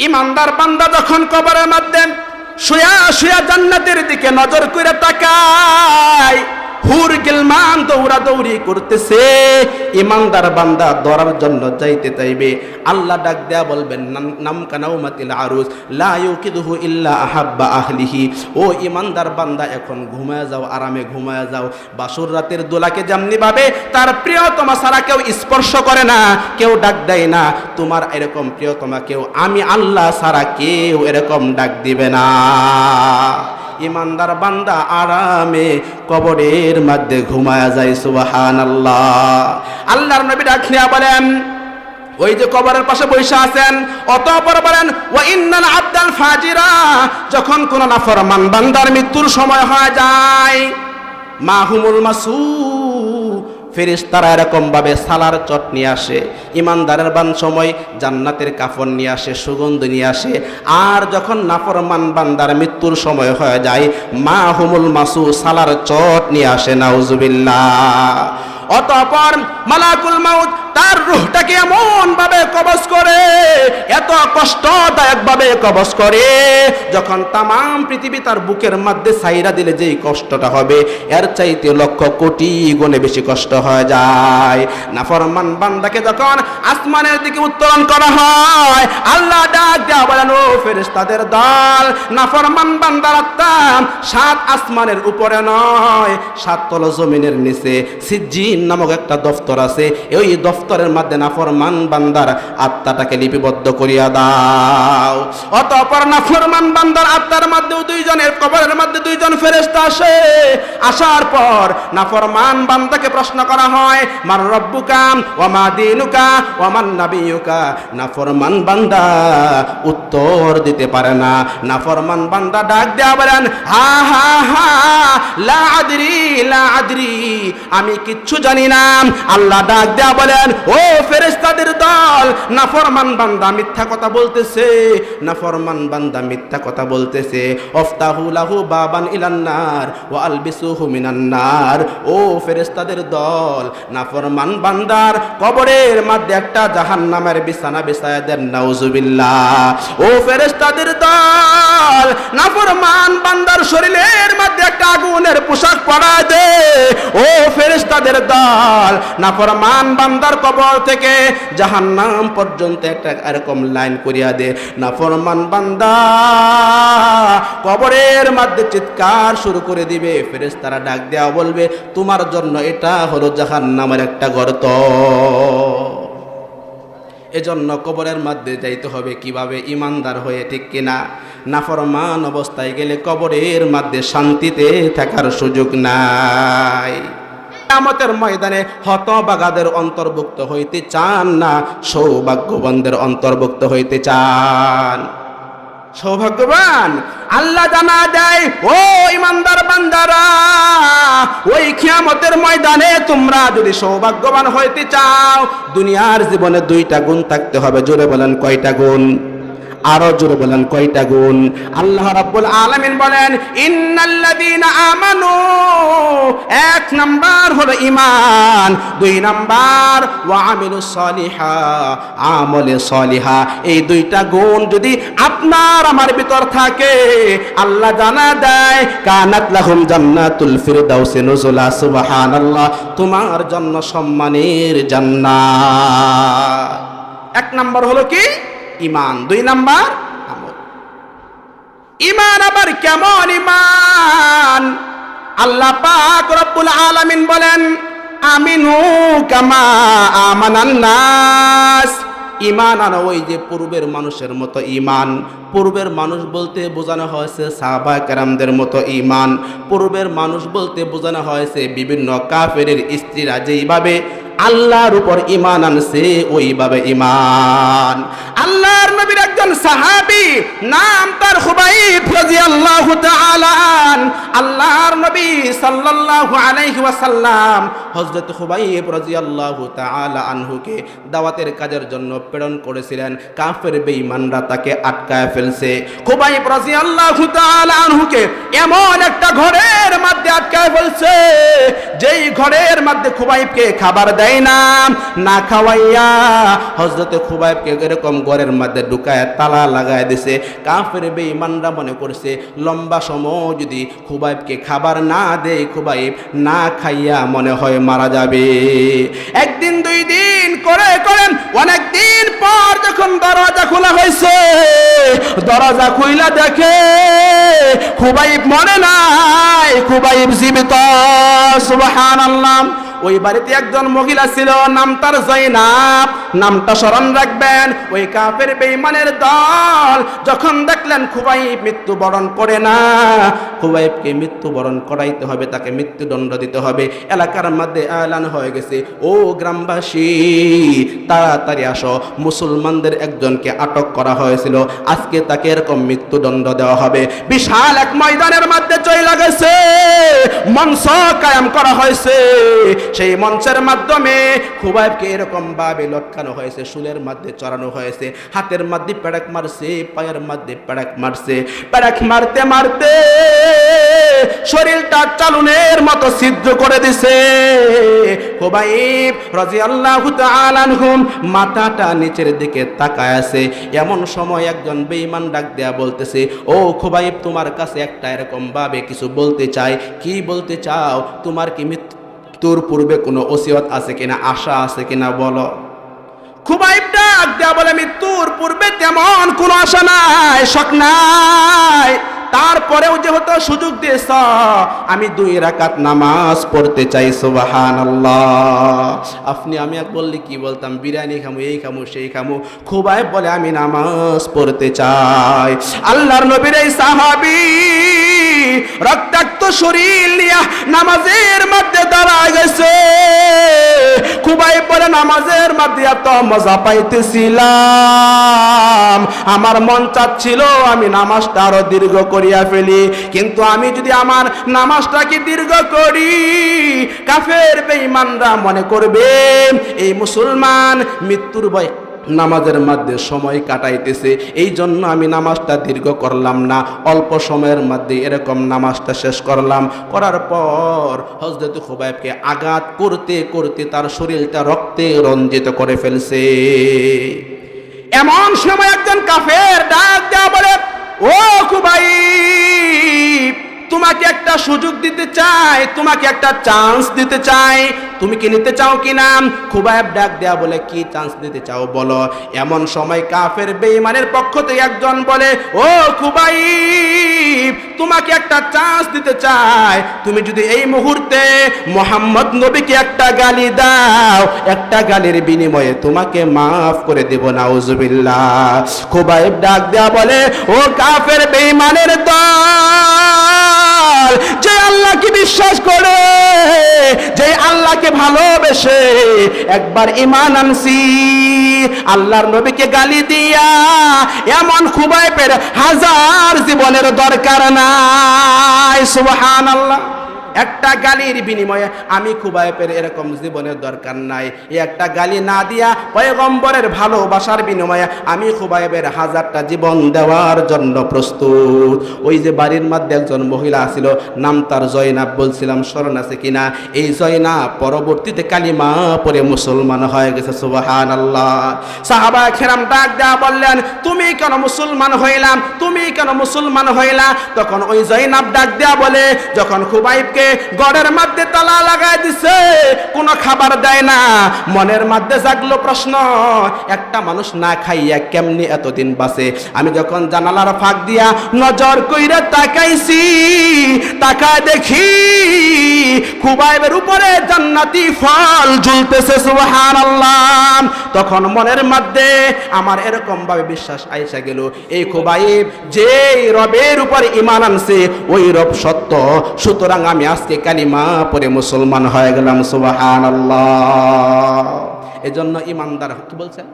ইমানদার বান্দা যখন কবরের মধ্যে শুয়া শুয়া জান্নাতের দিকে নজর করে তাকায়, হুর গিলমান দৌড়াদৌড়ি করতেছে, ইমানদার বান্দা ধরার জন্য যাইতে চাইবে, আল্লাহ ডাক দেয়া বলবেন নাম কানাউমাতিল আরুস লা ইউকিদুহু ইল্লা আহাব্বা আহলিহি। ও ইমানদার বান্দা এখন ঘুমায় যাও, আরামে ঘুমায় যাও। বাসুর রাতের দোলাকে যেমনি ভাবে তার প্রিয়তমা ছাড়া কেউ স্পর্শ করে না, কেউ ডাক দেয় না, তোমার এরকম প্রিয়তমা কেউ আমি আল্লাহ ছাড়া কেউ এরকম ডাক দিবে না। ইমানদার বান্দা আরামে কবরের মধ্যে ঘুমায়া যায়। সুবহানাল্লাহ। আল্লাহর নবী ডাক দিয়া বলেন, ওই যে কবরের পাশে বসে আছেন, অতঃপর বলেন ওয়া ইন্নাল আবদাল ফাজিরা, যখন কোন নাফরমান বান্দার মৃত্যুর সময় হয়ে যায়, মাহুমুল মাসু, ফেরেশতারা এরকম ভাবে সালার চট নিয়ে আসে, ইমানদারের বান সময় জান্নাতের কাফন নিয়ে আসে, সুগন্ধ নিয়ে আসে। আর যখন নাফরমান বান্দার মৃত্যুর সময় হয়ে যায়, মাহুমুল মাসু, সালার চট নিয়ে আসে। নাউজুবিল্লাহ। অতঃপর মালাকুল মাউত তার রূহটাকে এমন ভাবে কবজ করে, এত কষ্টদায়ক ভাবে কবজ করে, যখন তামাম পৃথিবী তার বুকের মধ্যে ছাইরা দিলে যেই কষ্টটা হবে, এর চাইতে লক্ষ কোটি গুণে বেশি কষ্ট হয়ে যায়। নাফরমান বান্দাকে যখন আসমানের দিকে উত্তোলন করা হয়, আল্লাহ ডাক দেয়া বলেন, ও ফেরেশতাদের দল, নাফরমান বান্দার আত্মা 7 আসমানের উপরে নয়, 7 তল জমিনের নিচে সিজ্জিন নামক একটা দফতর আছে, ওই দফতরের মধ্যে নাফরমান বান্দার আত্মাটাকে লিপিবদ্ধ করিয়া দাও। অতঃপর নাফরমান বান্দার আত্মার মধ্যে দুইজনের কবরের মধ্যে দুইজন ফেরেশতা আসে। আসার পর নাফরমান বান্দাকে প্রশ্ন করা হয়, মান রব্বুকা ওয়া মা দীনুকা ওয়া মান নাবিয়ুকা। নাফরমান বান্দা উত্তর দিতে পারে না। নাফরমান বান্দা ডাক দেয়া বলেন, হা হা হা লা আদরি লা আদরি, আমি কিচ্ছু জানি না। আল্লাহ ডাক দেয়া বলেন, ও ফেরেশতাদের দল, নাফরমান বান্দা মিথ্যা কথা বলতেছে, নাফরমান বান্দা মিথ্যা কথা বলতেছে। আফতাহু লাহু বাবান ইলান নার ওয়া আলবিসুহু মিনান নার। ও ফেরেশতাদের দল, নাফরমান বান্দার কবরের মধ্যে একটা জাহান্নামের বিছানা বিছায়া দেন। নাউজুবিল্লাহ। ও ফেরেশতাদের দল, নাফরমান বান্দার শরীরের মধ্যে একটা আগুনের পোশাক পরায় দে। ও ফেরেশতাদের দল, নাফরমান বান্দার কবর থেকে জাহান্নাম পর্যন্ত একটা এরকম লাইন করিয়া দে। নাফরমান বান্দা কবরের মধ্যে চিৎকার শুরু করে দিবে। ফেরেশতারা ডাক দেয়া বলবে, তোমার জন্য এটা হলো জাহান্নামের একটা গর্ত। এজন্য কবরের মধ্যে যাইতে হবে কিভাবে? ইমানদার হয়ে, ঠিক কিনা? নাফরমান অবস্থায় গেলে কবরের মধ্যে শান্তিতে থাকার সুযোগ নাই। কিয়ামতের ময়দানে হতভাগাদের অন্তর্ভুক্ত হইতে চান না সৌভাগ্যবানদের অন্তর্ভুক্ত হইতে চান? সৌভাগ্যবান আল্লাহ জানা দেয়, ও ইমানদার বান্দারা, ওই কিয়ামতের ময়দানে তোমরা যদি সৌভাগ্যবান হইতে চাও, দুনিয়ার জীবনে 2টা গুণ থাকতে হবে। জোরে বলেন, কয়টা গুণ? আরো জোরে বলেন, কয়টা গুণ? আল্লাহ রাব্বুল আলামিন বলেন, ইন্নাল্লাযীনা আমানু, 1 নাম্বার হলো ঈমান, 2 নাম্বার ওয়া আমিলুস সলিহা, আমলে সলিহা। এই 2টা গুণ যদি আপনার আমার ভিতর থাকে, আল্লাহ জানা দেয়, কানাত লাহুম জান্নাতুল ফিরদাউসি নুজুলা। সুবহানাল্লাহ। তোমার জন্য সম্মানের জান্নাত। 1 নাম্বার হলো কি? ঈমান। 2 নাম্বার আমল। ঈমান আবার কেমন ঈমান? আল্লাহ পাক রব্বুল আলামিন বলেন, আমিনু কামা আমানান নাস। ঈমান আর ওই যে পূর্বের মানুষের মতো ঈমান। পূর্বের মানুষ বলতে বোঝানো হয়েছে সাহাবায়ে কেরামদের মতো ঈমান। পূর্বের মানুষ বলতে বোঝানো হয়েছে বিভিন্ন কাফেরের স্ত্রীরা যেইভাবে আল্লাহর উপর ঈমান আনছে, ওইভাবে ঈমান। আল্লাহর নবীর একজন সাহাবী, নাম তার খুবাইব রাদিয়াল্লাহু তাআলা। আল্লাহর নবী সাল্লাল্লাহু আলাইহি ওয়াসাল্লাম হযরত খুবাইব রাদিয়াল্লাহু তাআলা আনহুকে দাওয়াতের কাজের জন্য প্রেরণ করেছিলেন, কাফের বেঈমানরা তাকে আটকায় ফেলছে। খুবাইব রাদিয়াল্লাহু তাআলা আনহুকে এমন একটা ঘরের মধ্যে আটকায় ফেলছে, যেই ঘরের মধ্যে খুবাইবকে খাবার দেয় না, না খাওয়াইয়া হযরত খুবাইবকে এরকম ঘরের মধ্যে ঢুকায় তালা লাগায় দিছে। কাফের বেঈমানরা মনে করছে লম্বা সময় যদি খুবাইবকে খাবার না দেয়, খুবাইব না খাইয়া মনে হয় মারা যাবে। একদিন দুই দিন করে করে অনেক দিন পর যখন দরজা খোলা হয়েছে, দরজা খুইলা দেখে খুবাইব মনে নাই, খুবাইব জীবিত। সুবহানাল্লাহ। ওই বাড়িতে একজন মহিলা ছিল, নাম তার জয়নাব, নামটা স্মরণ রাখবেন। ওই কাফের বেঈমানের দল যখন দেখলেন খুবাইব মৃত্যুবরণ করে না, খুবাইবকে মৃত্যুবরণ করাইতে হবে, তাকে মৃত্যুদণ্ড দিতে হবে, এলাকার মধ্যে এলান হয়ে গেছে, ও গ্রামবাসী তাড়াতাড়ি আসো, মুসলমানদের একজনকে আটক করা হয়েছিল, আজকে তাকে এরকম মৃত্যুদণ্ড দেওয়া হবে। বিশাল এক ময়দানের মধ্যে চলে গেছে, মঞ্চ কায়েম করা হয়েছে। সেই মঞ্চের মাধ্যমে খুবাইবকে এরকম ভাবে লটকানো হয়েছে, শুলের মধ্যে চড়ানো হয়েছে, হাতের মধ্যে পেড়াক মারছে, পায়ের মধ্যে পেড়াক মারছে। পেড়াক মারতে মারতে শরীরটা চালুনের মতো ছিদ্র করে দিছে। খুবাইব রাদিয়াল্লাহু তাআলা আনহু মাথাটা নিচের দিকে তাকায় আছে। এমন সময় একজন বেঈমান ডাক দেয়া বলতেছে, ও খুবাইব, তোমার কাছে একটা এরকম ভাবে কিছু বলতে চাই। কি বলতে চাও? তোমার কি মৃত্যুর পূর্বে কোনো ওসিয়ত আছে কিনা, আশা আছে কিনা বলো। খুবাইব ডাক দেয়া বলে, মৃত্যুর পূর্বে তেমন কোনো আশা নাই, শখ নাই, তারপরেও যেহেতু সুযোগ দিয়েছ, আমি 2 রাকাত নামাজ পড়তে চাই। সুবহানাল্লাহ। আপনি আমি এক বললে কি বলতাম, বিরিয়ানি খামু, এই খামু, সেই খামু। খুবাইব বলে, আমি নামাজ পড়তে চাই। আল্লাহর নবীর এই সাহাবী রক্তাক্ত শরীর নিয়ে নামাজের মধ্যে দাঁড়ায় গেছে। খুবাইব বলে, নামাজের মধ্যে এত মজা পাইতেছিলাম, আমার মন চাচ্ছিল আমি নামাজটা আরো দীর্ঘ করিয়া ফেলি, কিন্তু আমি যদি আমার নামাজটাকে দীর্ঘ করি, কাফের বেঈমানরা মনে করবে এই মুসলমান মৃত্যুর ভয় নামাজের মধ্যে সময় কাটাইতেছে, এই জন্য আমি নামাজটা দীর্ঘ করলাম না, অল্প সময়ের মধ্যে এরকম নামাজটা শেষ করলাম। করার পর হযরত খুবাইবকে আঘাত করতে করতে তার শরীরটা রক্তে রঞ্জিত করে ফেলছে। এমন সময় একজন কাফের ডাক দেয়া বলে, ও খুবাইব, তোমাকে একটা সুযোগ দিতে চাই, তোমাকে একটা চান্স দিতে চাই, তুমি কি নিতে চাও কিনা? খুবাইব ডাক দেয়া বলে, কি চান্স দিতে চাও বলো। এমন সময় কাফের বেঈমানের পক্ষ থেকে একজন বলে, ও খুবাইব, তোমাকে একটা চান্স দিতে চাই, তুমি যদি এই মুহূর্তে মুহাম্মদ নবীকে একটা গালি দাও, একটা গালির বিনিময়ে তোমাকে মাফ করে দেব। নাউজুবিল্লাহ। খুবাইব ডাক দেয়া বলে, ও কাফের বেঈমানের দল, যে আল্লাহকে বিশ্বাস করে, যে আল্লাহকে ভালোবেসে একবার ঈমান আনছি, আল্লাহর নবীকে গালি দিয়া এমন খুবাইবের 1000 জীবনের দরকার নাই। সুবহানাল্লাহ। একটা গালির বিনিময়ে আমি খুবাইবের এরকম জীবনের দরকার নাই। এই একটা গালি না দিয়া পয়গম্বরের ভালোবাসার বিনিময়ে আমি খুবাইবের 1000টা জীবন দেওয়ার জন্য প্রস্তুত। ওই যে বাড়ির মধ্যে একজন মহিলা ছিল, নাম তার জয়নাব, বলছিলাম স্মরণ আছে কিনা? এই জয়নাব পরবর্তীতে কালিমা পড়ে মুসলমান হয়ে গেছে। সুবহানাল্লাহ। সাহাবা কেরাম ডাক দেয়া বললেন, তুমি কেন মুসলমান হইলাম, তুমি কেন মুসলমান হইলা? তখন ওই জয়নাব ডাক দেয়া বলে, যখন খুবাইবকে গড়ের মধ্যে তালা লাগাই দিছে, কোনো খাবার দেয় না, মনের মধ্যে জাগলো প্রশ্ন, একটা মানুষ না খাইয়া কেমনি এতদিন বাঁচে? আমি যখন জানালার ফাঁক দিয়া নজর কইরা তাকাইছি, তাকায় দেখি খুবাইবের উপরে জান্নাতি ফল ঝুলতেছে। সুবহানাল্লাহ। তখন মনের মধ্যে আমার এরকম ভাবে বিশ্বাস আইসা গেল, এই খুবাইব যে রবের উপর ঈমান আনছে ওই রব সত্য, সুতরাং আমি আজকে কালিমা পড়ে মুসলমান হয়ে গেলাম। সুবহানাল্লাহ। এজন্য ইমানদার কি বলছেন?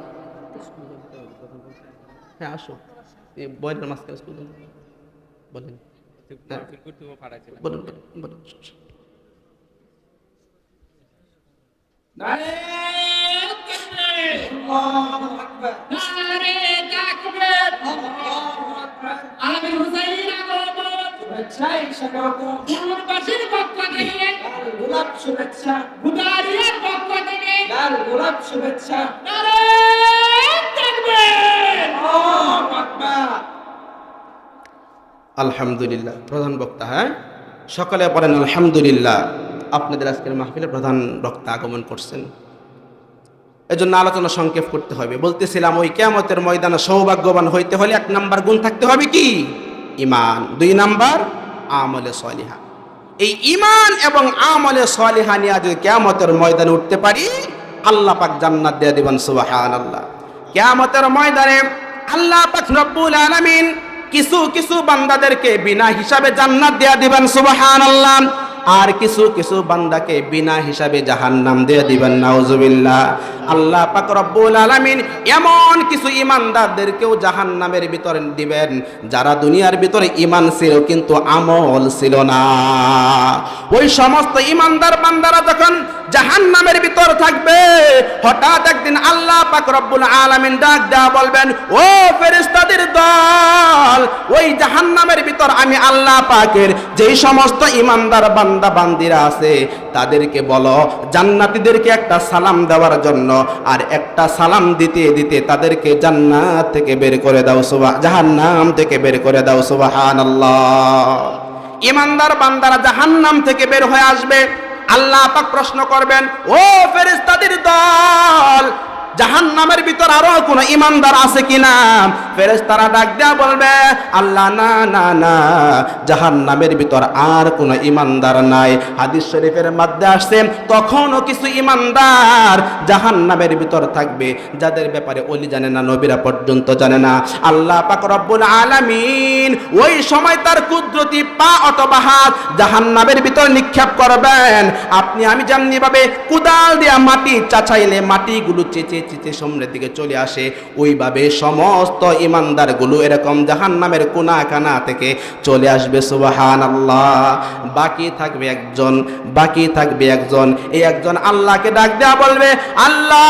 হ্যাঁ আসো, এই বইয়ের মাঝখানে বলেন, বলেন বলেন। নারে তাকবীর, আল্লাহু আকবার, নারে তাকবীর, আল্লাহু আকবার। আমির হুসাইন আগমন, শুভেচ্ছায় স্বাগত। পূর্ববাসীর পক্ষ থেকে লাল গোলাপ শুভেচ্ছা, ভুটারিয়ার পক্ষ থেকে লাল গোলাপ শুভেচ্ছা। নারে তাকবীর, আল্লাহু আকবার। আলহামদুলিল্লাহ। প্রধান বক্তা, হ্যাঁ সকলে বলেন আলহামদুলিল্লাহ। আপনাদের আজকের মাহফিলে প্রধান বক্তা আগমন করছেন, এজন্য আলোচনা সংক্ষেপ করতে হবে। বলতেছিলাম ওই কিয়ামতের ময়দানে সৌভাগ্যবান হইতে হলে 1 নাম্বার গুণ থাকতে হবে কি? ঈমান। 2 নাম্বার আমলে সলিহা। এই ঈমান এবং আমলে সলিহা নিয়ে যদি কিয়ামতের ময়দানে উঠতে পারি, আল্লাহ পাক জান্নাত দিয়ে দিবেন। সুবহানাল্লাহ। কিয়ামতের ময়দানে আল্লাহ পাক রব্বুল আলামিন কিছু কিছু বান্দাদেরকে বিনা হিসাবে জান্নাত দিয়ে দিবেন। সুবহানাল্লাহ। আর কিছু কিছু বান্দাকে বিনা হিসাবে জাহান্নাম দিয়ে দিবেন। নাউজুবিল্লাহ। আল্লাহ পাক রব্বুল আলামিন এমন কিছু ঈমানদারদেরকেও জাহান্নামের ভিতরে দিবেন যারা দুনিয়ার ভিতরে ঈমান ছিল কিন্তু আমল ছিল না। ওই সমস্ত ঈমানদার বান্দারা যখন জাহান্নামের ভিতর থাকবে, হঠাৎ একদিন আল্লাহ পাক রব্বুল আলামিন ডাক দেয়া বলবেন, ও ফেরেশতাদের দল, ওই জাহান্নামের ভিতর আমি আল্লাহ পাকের যেই সমস্ত ঈমানদার বান্দা বান্দিরা আছে তাদেরকে বলো জান্নাতীদেরকে একটা সালাম দেওয়ার জন্য, আর একটা সালাম দিতে দিতে তাদেরকে জান্নাত থেকে বের করে দাও, জাহান্নাম থেকে বের করে দাও। সুবহানাল্লাহ। ঈমানদার বান্দারা জাহান্নাম থেকে বের হয়ে আসবে। আল্লাহ পাক প্রশ্ন করবেন, ও ফেরেশতাদের দল, জাহান্নামের ভিতর আরো কোন ঈমানদার আছে কিনা? ফেরেশতারা ডাক দেয়া বলবে, আল্লাহ না না না, জাহান্নামের ভিতর আর কোন ঈমানদার নাই। হাদিস শরীফের মধ্যে আসছে তখনও কিছু ঈমানদার জাহান্নামের ভিতর থাকবে যাদের ব্যাপারে ওলি জানে না, নবীরা পর্যন্ত জানে না। আল্লাহ পাক রব্বুল আলামিন ওই সময় তার কুদরতি পা অথবা হাত জাহান্নামের ভিতর নিক্ষেপ করবেন। আপনি আমি যেমনি ভাবে কুদাল দিয়া মাটি চাচাইলে মাটিগুলো চেঁচে চেঁচে সামনের দিকে চলে আসে, ওইভাবে সমস্ত ঈমানদার গুলো এরকম জাহান্নামের কোনা কানা থেকে চলে আসবে। সুবহানাল্লাহ। বাকি থাকবে একজন, বাকি থাকবে একজন। এই একজন আল্লাহকে ডাক দেয়া বলবে, আল্লাহ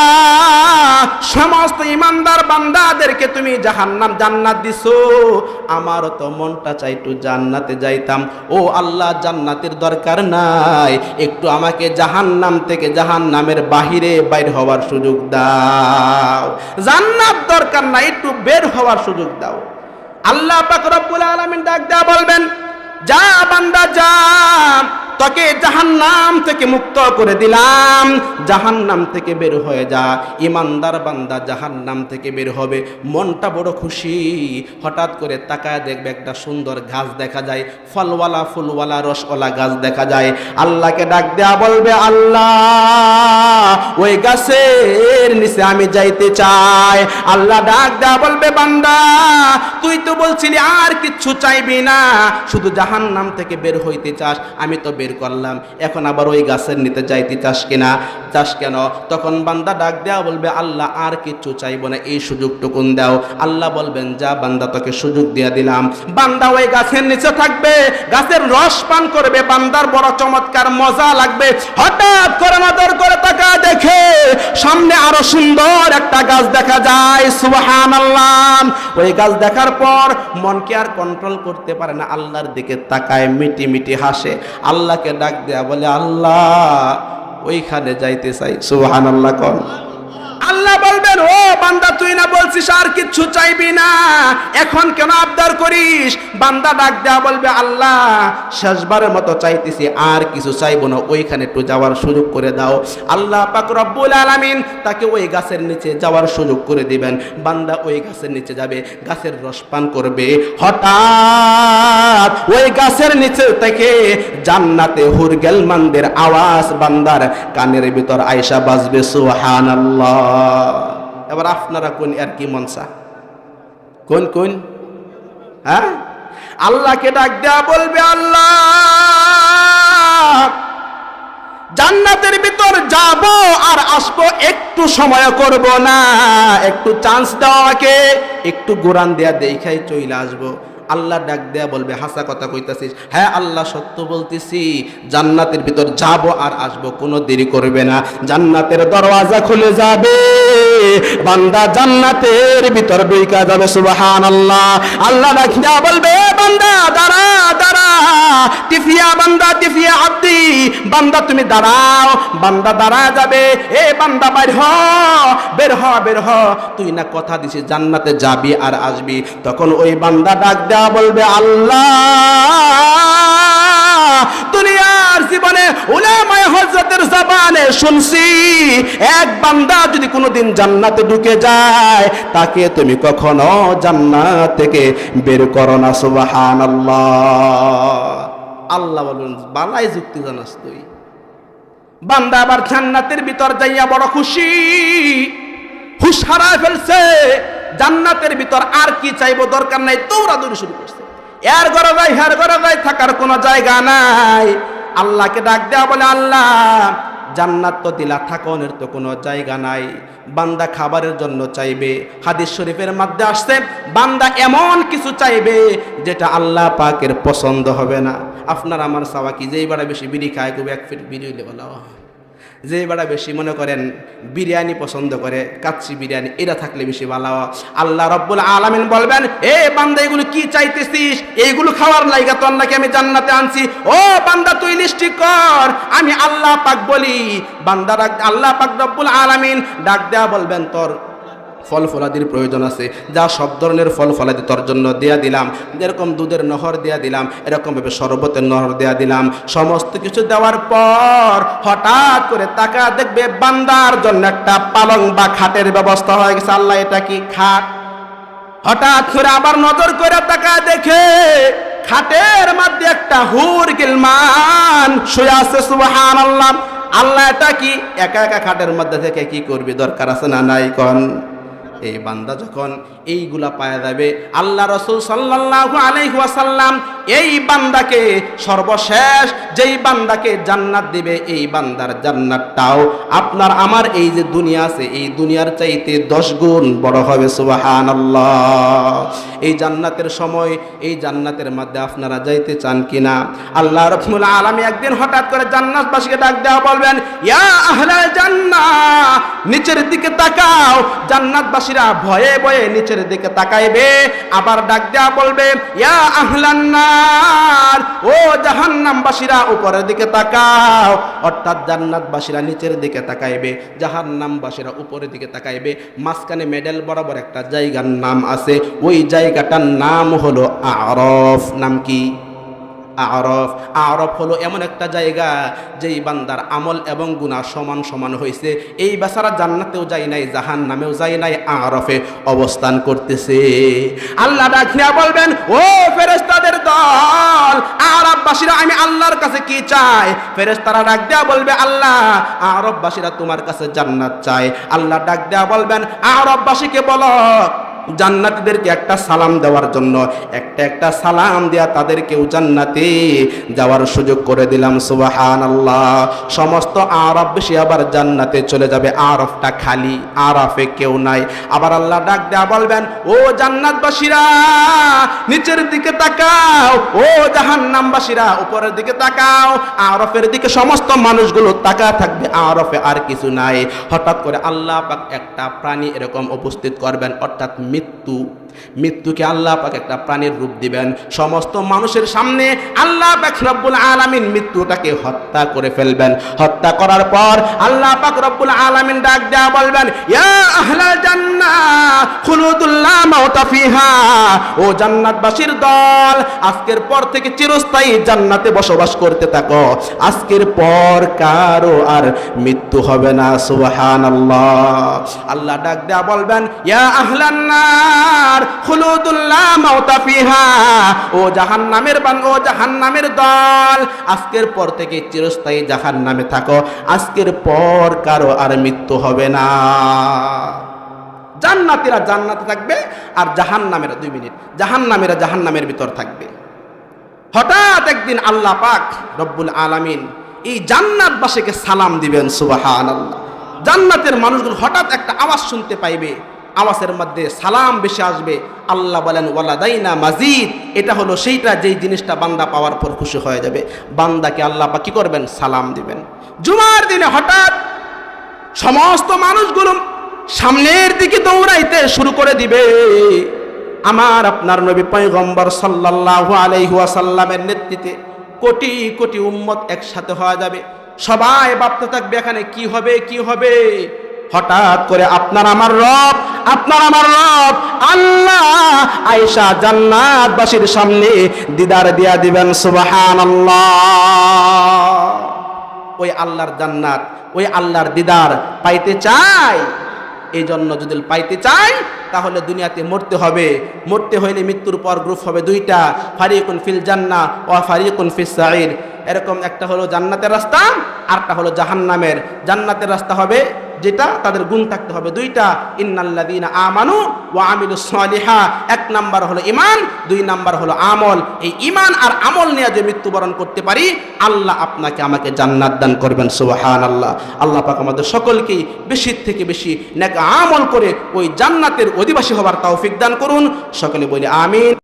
সমস্ত ঈমানদার বান্দাদেরকে তুমি জাহান্নাম জান্নাত দিছো, আমারও তো মনটা চাই একটু জান্নাতে যাইতাম। ও আল্লাহ, জান্নাতের দরকার নাই, একটু আমাকে জাহান্নাম থেকে জাহান্নামের বাহিরে বাইর হওয়ার সুযোগ দাও। জান্নাত দরকার নাই, একটু বের হওয়ার সুযোগ দাও। আল্লাহ পাক রব্বুল আলামিন ডাক দেয়া বলবেন, যা বান্দা যা, তোকে জাহান্নাম থেকে মুক্ত করে দিলাম, জাহান্নাম থেকে বের হয়ে যা। ঈমানদার বান্দা জাহান্নাম থেকে বের হবে, মনটা বড় খুশি। হঠাৎ করে তাকায় দেখবে একটা সুন্দর গাছ দেখা যায়, ফলওয়ালা ফুলওয়ালা রসওয়ালা গাছ দেখা যায়। আল্লাহকে ডাক দেয়া বলবে, আল্লাহ ওই গাছের নিচে আমি যাইতে চাই। আল্লাহ ডাক দেয়া বলবে, বান্দা তুই তো বলছিলি আর কিচ্ছু চাইবি না, শুধু জাহান্নাম থেকে বের হইতে চাস, আমি তো বের করলাম, এখন আবার ওই গাছের নিতে যাইতে চাস কিনা, চাস কেন? তখন বান্দা ডাক দেয়া বলবে, আল্লাহ আর কিচ্ছু চাইবো না, এই সুযোগটুকুন দাও। আল্লাহ বলবেন, যা বান্দা তোকে সুযোগ দিয়ে দিলাম। বান্দা ওই গাছের নিচে থাকবে, গাছের রস পান করবে, বান্দার বড় চমৎকার মজা লাগবে। হঠাৎ করে নজর করে তাকা দেখে সামনে আরো সুন্দর একটা গাছ দেখা যায়। সুবহানাল্লাহ। ওই গাছ দেখার পর মনকে আর কন্ট্রোল করতে পারে না, আল্লাহর দিকে তাকায়, মিটি মিটি হাসে। আল্লাহকে ডাক দেয়া বলে, আল্লাহ ওইখানে যাইতে চাই। সুবহানাল্লাহ। কোন আল্লাহ বলবেন, ও বান্দা তুই না বলছিস আর কিচ্ছু চাইবি না, এখন কেন আবদার করিস? বান্দা ডাক দেয়া বলবে, আল্লাহ শেষবারের মতো চাইতেছি, আর কিছু চাইবো না, ওইখানে একটু যাওয়ার সুযোগ করে দাও। আল্লাহ পাক রব্বুল আলামিন তাকে ওই গাছের নিচে যাওয়ার সুযোগ করে দিবেন। বান্দা ওই গাছের নিচে যাবে, গাছের রস পান করবে। হঠাৎ ওই গাছের নিচে থেকে জান্নাতে হুরগেলমানদের আওয়াজ বান্দার কানের ভিতর আয়েশা বাজবে। সুবহানাল্লাহ। এবার আপনারা কোন আর কি মনসা, কোন কোন? হ্যাঁ, আল্লাহকে ডাক দেয়া বলবে, আল্লাহ জান্নাতের ভিতর যাব আর আসবো, একটু সময় করব না, একটু চান্স দাও আমাকে, একটু গোরান দেয়া দেখাই চলে আসবো। আল্লাহ ডাক দেয়া বলবে হাসা কথা কইতাছিস? হ্যাঁ আল্লাহ সত্য বলতেছি, জান্নাতের ভিতর যাব আর আসব, কোনো দেরি করবে না। জান্নাতের দরওয়াজা খুলে যাবে, বান্দা জান্নাতের ভিতর ঢুইকা যাবে। সুবহানাল্লাহ। আল্লাহ ডাক দেয়া বলবে বান্দা দাঁড়া দাঁড়া, তিফিয়া বান্দা তিফিয়া আব্দি, বান্দা তুমি দাঁড়াও। বান্দা দাঁড়া যাবে, এ বান্দা বের হ বের হ বের হ, তুই না কথা দিছিস জান্নাতে যাবি আর আসবি। তখন ওই বান্দা ডাক দেয়া বলবে আল্লাহ, দুনিয়ার জীবনে উলামায়ে হযরতের জবানে শুনছি এক বান্দা যদি কোনোদিন জান্নাতে ঢুকে যায় তাকে তুমি কখনো জান্নাত থেকে বের করো না। সুবহানাল্লাহ। আল্লাহ বলুন বালাই যুক্তি জানাস তুই। বান্দা আবার জান্নাতের ভিতর যাইয়া বড় খুশি, হুশ হারায় ফেলছে। জান্নাতের ভিতর আর কি চাইবো, দরকার নাই, দৌড়াদৌড়ি শুরু করছে। এর ঘরে যাই হের ঘরে যাই, থাকার কোনো জায়গা নাই। আল্লাহকে ডাক দেওয়া বলে আল্লাহ জান্নাত তো দিলা, থাকনের তো কোনো জায়গা নাই। বান্দা খাবারের জন্য চাইবে, হাদিস শরীফের মধ্যে আসছে বান্দা এমন কিছু চাইবে যেটা আল্লাহ পাকের পছন্দ হবে না। আপনার আমার চাওয়া কি? যেই বাড়া বেশি বিড়ি খায় খুব এক ফিট বিড়ি হইলে বলা, যে বাড়া বেশি মনে করেন বিরিয়ানি পছন্দ করে, কাচ্চি বিরিয়ানি, এরা থাকলে বেশি ভালো। আল্লাহ রাব্বুল আলামিন বলবেন এ বান্দা এগুলো কি চাইতেছিস? এইগুলো খাওয়ার লাইগা তোর নাকি আমি জান্নাতে আনছি। ও বান্দা তুই লিস্টি কর, আমি আল্লাহ পাক বলি। বান্দা আল্লাহ পাক রব্বুল আলামিন ডাক দেয়া বলবেন তোর ফল ফলাদির প্রয়োজন আছে, যা সব ধরনের ফল ফলাদি তোর জন্য দেয়া দিলাম। যেরকম দুধের নহর দেয়া দিলাম, এরকমভাবে শরবতের নহর দেয়া দিলাম। সমস্ত কিছু দেওয়ার পর হঠাৎ করে তাকা দেখবে বান্দার জন্য একটা পালং বা খাটের ব্যবস্থা হয়ে গেছে। আল্লাহ এটা কি খাট? হঠাৎ করে আবার নজর করে তাকা দেখে খাটের মধ্যে একটা হুর গিলমান শুয়ে আছে। সুবহানাল্লাহ। আল্লাহ এটা কি? একা একা খাটের মধ্যে থেকে কি করবি? দরকার আছে না নাই কন? এই বান্দা যখন এইগুলা পাওয়া যাবে, আল্লাহ রাসূল সাল্লাল্লাহু আলাইহি ওয়াসাল্লাম এই বান্দাকে সর্বশেষ যেই বান্দাকে জান্নাত দিবে, এই বান্দার জান্নাতটাও আপনার আমার এই যে দুনিয়া আছে এই দুনিয়ার চাইতে 10 গুণ বড় হবে। সুবহানাল্লাহ। এই জান্নাতের সময়, এই জান্নাতের মধ্যে আপনারা যাইতে চান কিনা? আল্লাহ রাব্বুল আলামিন একদিন হঠাৎ করে জান্নাতবাসীকে ডাক দেওয়া বলবেন ইয়া আহলাল জান্নাহ, নিচের দিকে তাকাও। জান্নাতবাসীরা ভয়ে ভয়ে নিচের দিকে তাকাইবে। আবার ডাক দেওয়া বলবে ইয়া আহলান নার, ও জাহান্নামবাসীরা উপরের দিকে তাকাও। অর্থাৎ জান্নাতবাসীরা নিচের দিকে তাকাইবে, জাহান্নামবাসীরা উপরের দিকে তাকাইবে। মাঝখানে মেডেল বরাবর একটা জায়গার নাম আছে, ওই জায়গাটার নাম হলো আরফ। নাম কি? আরফ। আরফ হলো এমন একটা জায়গা যেই বান্দার আমল এবং গুনাহ সমান সমান হয়েছে। এই বেচারা জান্নাতেও যায় নাই, জাহান্নামেও যায় নাই, আরফে অবস্থান করতেছে। আল্লাহ ডাক দিয়া বলবেন ও ফেরেশতাদের দল, আরববাসীরা আমি আল্লাহর কাছে কি চাই? ফেরেশতারা ডাক দেয়া বলবে আল্লাহ আরববাসীরা তোমার কাছে জান্নাত চায়। আল্লাহ ডাক দেয়া বলবেন আরববাসীকে বলো জান্নাতীদেরকে একটা সালাম দেওয়ার জন্য, একটা সালাম দেয়া তাদেরকেও জান্নাতে যাওয়ার সুযোগ করে দিলাম। সুবহানাল্লাহ। সমস্ত আরববাসী আবার জান্নাতে চলে যাবে, আরফটা খালি, আরফে কেউ নাই। আবার আল্লাহ ডাক দেয়া বলবেন ও জান্নাতবাসীরা নিচের দিকে তাকাও, ও জাহান্নামবাসীরা উপরের দিকে তাকাও। আরফের দিকে সমস্ত মানুষগুলো তাকা থাকবে, আরফে আর কিছু নাই। হঠাৎ করে আল্লাহ পাক একটা প্রাণী এরকম উপস্থিত করবেন, অর্থাৎ মৃত্যুকে আল্লাহ পাক একটা প্রাণীর রূপ দিবেন। সমস্ত মানুষের সামনে আল্লাহ পাক রব্বুল আলামিন মৃত্যুটাকে হত্যা করে ফেলবেন। হত্যা করার পর আল্লাহ পাক রব্বুল আলামিন ডাক দেয়া বলবেন ইয়া আহলাল জান্নাহ খুলুদুল লা মাউতা ফিহা, ও জান্নাতবাসীর দল আজকের পর থেকে চিরস্থায়ী জান্নাতে বসবাস করতে থাকো। আজকের পর কারো আর মৃত্যু হবে না। সুবহানাল্লাহ। আল্লাহ ডাক দেয়া বলবেন ইয়া আহলান নার খুলুদুল লা মাউতা ফিহা, ও জাহান্নামের দল আজকের পর থেকে চিরস্থায়ী জাহান্নামে থাকো। আজকের পর কারো আর মৃত্যু হবে না। জান্নাতীরা জান্নাতে থাকবে আর জাহান্নামেরা 2 মিনিট জাহান্নামেরা জাহান্নামের ভিতর থাকবে। হঠাৎ একদিন আল্লাহ পাক রব্বুল আলামিন এই জান্নাতবাসীকে সালাম দিবেন। সুবহানাল্লাহ। জান্নাতের মানুষগুলো হঠাৎ একটা আওয়াজ শুনতে পাইবে, আওয়াজের মধ্যে সালাম বেশি আসবে। আল্লাহ বলেন ওয়ালাদাইনা মাজিদ, এটা হলো সেইটা যেই জিনিসটা বান্দা পাওয়ার পর খুশি হয়ে যাবে। বান্দাকে আল্লাহ পাক কি করবেন? সালাম দিবেন। জুমার দিনে হঠাৎ সমস্ত মানুষগুলো সামনের দিকে দৌড়াইতে শুরু করে দিবে। আমার আপনার নবী পয়গম্বর সাল্লাল্লাহু আলাইহি ওয়াসাল্লামের নেতৃত্বে কোটি কোটি উম্মত একসাথে হয়ে যাবে। সবাই ভাবতে থাকবে এখানে কি হবে কি হবে। হঠাৎ করে আপনার আমার রব আল্লাহ আয়েশা জান্নাতবাসীর সামনে দিদার দিয়া দিবেন। সুবহানাল্লাহ। ওই আল্লাহর জান্নাত, ওই আল্লাহর দিদার পাইতে চাই। এই জন্য যদি পাইতে চাই তাহলে দুনিয়াতে মরতে হবে। মরতে হইলে মৃত্যুর পর গ্রুপ হবে দুইটা, ফারিকুন ফিল জান্নাহ ওয়া ফারিকুন ফিস সাঈর। এরকম একটা হলো জান্নাতের রাস্তা, আরটা হলো জাহান্নামের। জান্নাতের রাস্তা হবে যেটা তাদের গুণ থাকতে হবে দুইটা, ইন্নাল্লাযীনা আমানু ওয়া আমিলুস সালিহা। এক নাম্বার হলো ঈমান, দুই নাম্বার হলো আমল। এই ঈমান আর আমল নিয়ে যে মৃত্যুবরণ করতে পারি, আল্লাহ আপনাকে আমাকে জান্নাত দান করবেন। সুবহানাল্লাহ। আল্লাহ পাক আমাদের সকলকেই বেশি থেকে বেশি নেক আমল করে ওই জান্নাতের অধিবাসী হবার তৌফিক দান করুন। সকলে বলি আমিন।